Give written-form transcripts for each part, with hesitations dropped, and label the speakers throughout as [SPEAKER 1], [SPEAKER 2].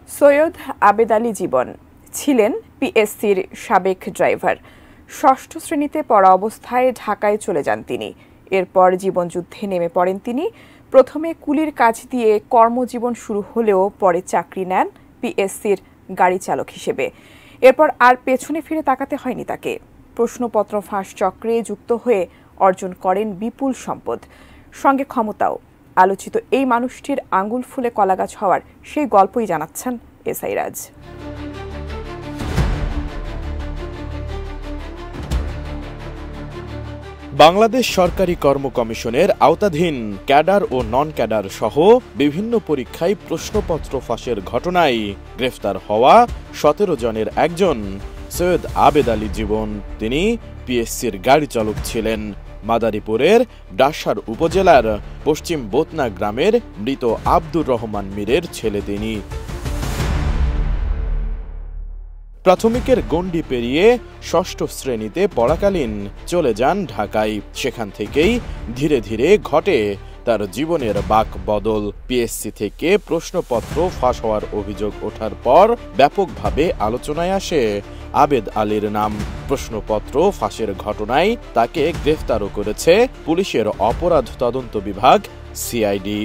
[SPEAKER 1] সৈয়দ আবেদ আলী জীবন ছিলেন পিএসসির সাবেক ড্রাইভার। ষষ্ঠ শ্রেণীতে পড়া অবস্থায় ঢাকায় চলে যান তিনি। এরপর জীবনযুদ্ধে নেমে পড়েন তিনি। প্রথমে কুলির কাজ দিয়ে কর্মজীবন শুরু হলেও পরে চাকরি নেন পিএসসির গাড়ি চালক হিসেবে। এরপর আর পেছনে ফিরে তাকাতে হয়নি তাকে। প্রশ্নপত্র ফাঁস চক্রে যুক্ত হয়ে অর্জন করেন বিপুল সম্পদ, সঙ্গে ক্ষমতাও। আলোচিত এই মানুষটির আঙ্গুল ফুলে কলাগাছ হওয়ার সেই গল্পই জানাচ্ছেন এসআই রাজ।
[SPEAKER 2] বাংলাদেশ সরকারি কর্ম কমিশনের আওতাধীন ক্যাডার ও নন ক্যাডার সহ বিভিন্ন পরীক্ষায় প্রশ্নপত্র ফাঁসের ঘটনায় গ্রেফতার হওয়া ১৭ জনের একজন সৈয়দ আবেদ আলী জীবন। তিনি পিএসসির গাড়ি চালক ছিলেন। মাদারীপুরের ডাসার উপজেলার পশ্চিম বোতনা গ্রামের মৃত আব্দুর রহমান মীরের ছেলে তিনি। প্রাথমিকের গণ্ডি পেরিয়ে ষষ্ঠ শ্রেণীতে পড়াকালীন চলে যান ঢাকায়। সেখান থেকেই ধীরে ধীরে ঘটে তার জীবনের বাঁক বদল। পিএসসি থেকে প্রশ্নপত্র ফাঁস হওয়ার অভিযোগ ওঠার পর ব্যাপকভাবে আলোচনায় আসে আবেদ আলীর নাম। প্রশ্নপত্র ফাঁসের ঘটনায় তাকে গ্রেফতারও করেছে পুলিশের অপরাধ তদন্ত বিভাগ সিআইডি।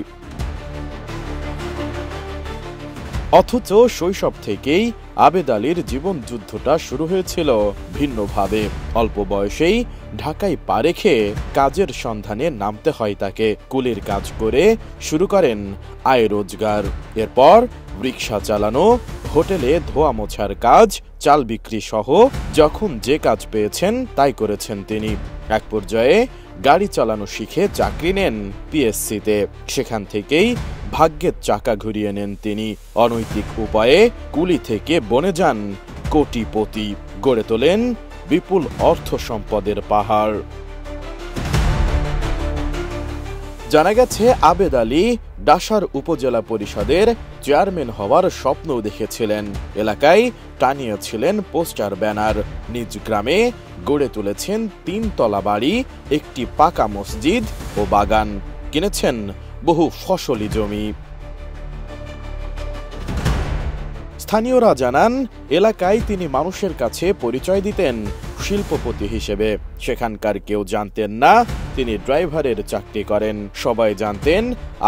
[SPEAKER 2] অথচ শৈশব থেকেই আবেদ আলীর জীবন যুদ্ধটা শুরু হয়েছিল ভিন্নভাবে। অল্প বয়সেই ঢাকায় পা রেখে কাজের সন্ধানে নামতে হয় তাকে। কুলির কাজ করে শুরু করেন আয় রোজগার। এরপর রিকশা চালানো, হোটেলে ধোয়া মোছার কাজ, চাল বিক্রি সহ যখন যে কাজ পেয়েছেন তাই করেছেন তিনি। এক পর্যায়ে গাড়ি চালানো শিখে চাকরি নেন পিএসসিতে। সেখান থেকেই ভাগ্যের চাকা ঘুরিয়ে নেন তিনি। অনৈতিক উপায়ে কুলি থেকে বনে যান কোটিপতি, গড়ে তোলেন বিপুল অর্থ সম্পদের পাহাড়। জানা গেছে আবেদ আলী ডাসার উপজেলা পরিষদের চেয়ারম্যান হওয়ার স্বপ্নও দেখেছিলেন। এলাকায় টানিয়েছিলেন পোস্টার ব্যানার। নিজ গ্রামে গড়ে তুলেছেন ৩ তলা বাড়ি, একটি পাকা মসজিদ ও বাগান। কিনেছেন বহু ফসলি জমি। স্থানীয়রা জানান, এলাকায় তিনি মানুষের কাছে পরিচয় দিতেন শিল্পপতি হিসেবে। সেখানকার কেউ জানতেন না তিনি ড্রাইভারের চাকরি করেন। সবাই জানতেন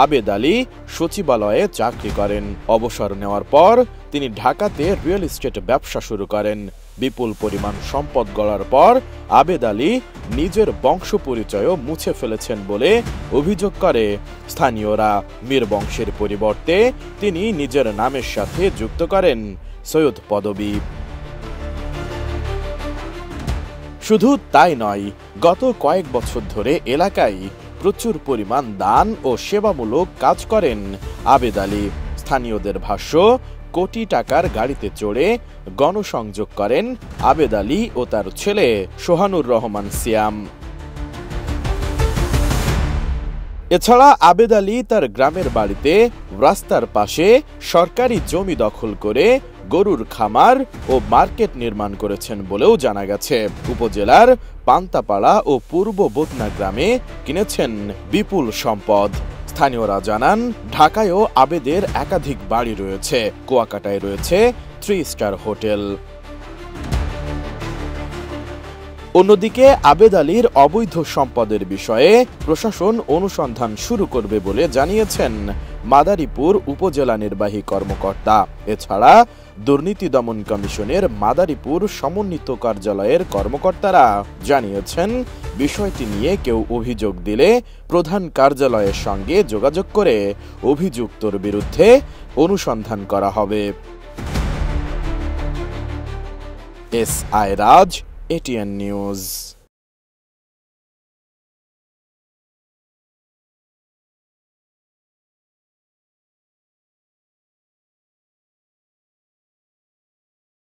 [SPEAKER 2] আবেদ আলী সচিবালয়ে চাকরি করেন। অবসর নেওয়ার পর তিনি ঢাকাতে রিয়েল এস্টেট ব্যবসা শুরু করেন। বিপুল পরিমাণ সম্পদ গড়ার পর আবেদ আলী নিজের বংশ পরিচয়ও মুছে ফেলেছেন বলে অভিযোগ করে স্থানীয়রা। মীর বংশের পরিবর্তে তিনি নিজের নামের সাথে যুক্ত করেন সৈয়দ পদবী। শুধু তাই নয়, গত কয়েক বছর ধরে এলাকায় প্রচুর পরিমাণ দান ও সেবামূলক কাজ করেন আবেদ আলী। স্থানীয়দের ভাষ্য, কোটি টাকার গাড়িতে চড়ে গণসংযোগ করেন আবেদ আলী ও তার ছেলে সোহানুর রহমান সিয়াম। এছাড়া আবেদ আলী তার গ্রামের বাড়িতে রাস্তার পাশে সরকারি জমি দখল করে গরুর খামার ও মার্কেট নির্মাণ করেছেন বলেও জানা গেছে। উপজেলার পান্তাপাড়া ও পূর্ব বোতনা গ্রামে কিনেছেন বিপুল সম্পদ। স্থানীয়রা জানান, ঢাকায়ও আবেদের একাধিক বাড়ি রয়েছে। কুয়াকাটায় রয়েছে 3 স্টার হোটেল। অন্যদিকে আবেদ আলীর অবৈধ সম্পদের বিষয়ে প্রশাসন অনুসন্ধান শুরু করবে বলে জানিয়েছেন মাদারীপুর উপজেলা নির্বাহী কর্মকর্তা। এছাড়া দুর্নীতি দমন কমিশনের মাদারীপুর সমন্বিত কার্যালয়ের কর্মকর্তারা জানিয়েছেন, বিষয়টি নিয়ে কেউ অভিযোগ দিলে প্রধান কার্যালয়ের সঙ্গে যোগাযোগ করে অভিযুক্তর বিরুদ্ধে অনুসন্ধান করা হবে। এসআই রাজ, ATN নিউজ।